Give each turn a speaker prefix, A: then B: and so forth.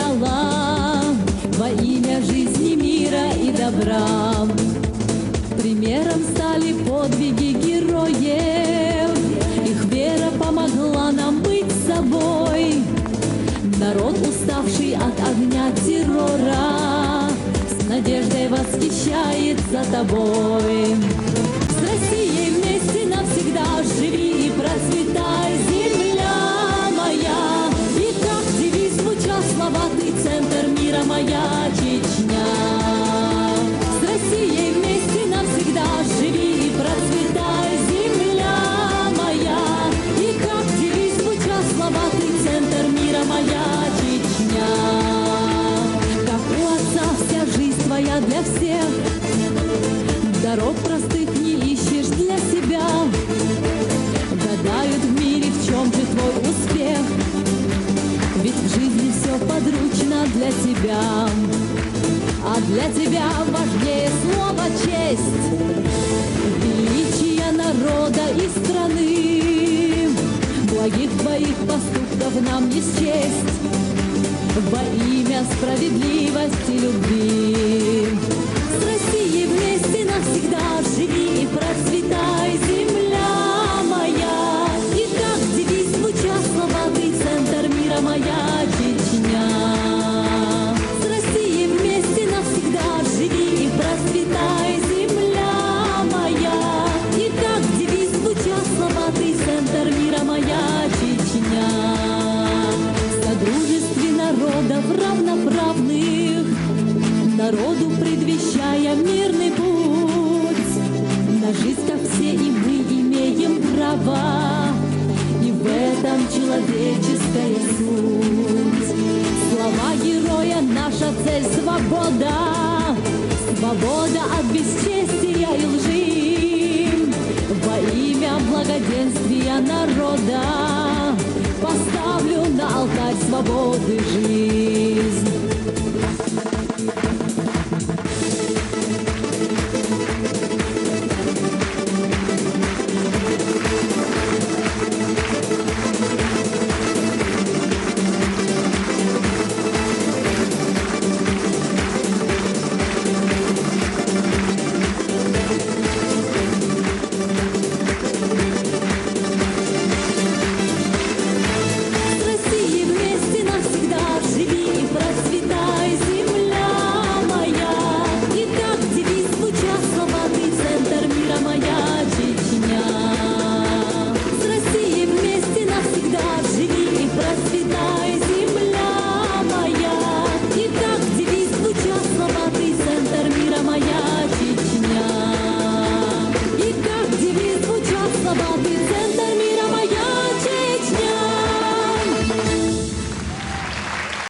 A: отдала во имя жизни, мира и добра. Примером стали подвиги героев, их вера помогла нам быть собой. Народ, уставший от огня террора, с надеждой восхищается тобой. С Россией вместе навсегда живи и процветай, земля моя. И как девиз звучал слова: ты центр мира, моя Чечня. С Россией вместе навсегда живи и процветай, земля моя. И как девиз звучал слова: ты центр мира, моя Чечня. Как у отца вся жизнь твоя для всех, дорог простых не ищешь для себя. Гадают в мире, в чем же твой успех, ведь в жизни все подручно для тебя. А для тебя важнее слово честь, величие народа и страны. Благих твоих поступков нам не счесть во имя справедливости, любви. С Россией вместе навсегда живи и процветай, земля моя. И как девиз звучат слова: ты центр мира, моя Чечня. С Россией вместе навсегда живи и процветай, земля моя. И как девиз звучат слова: ты центр мира, моя Чечня. В содружестве народов равноправных, народу предвещая мирный путь, на жизнь, как все и мы, имеем право, и в этом человеческая суть. Слова героя — наша цель, свобода, свобода от бесчестия и лжи. Во имя благоденствия народа поставлю на алтарь свободы жизнь.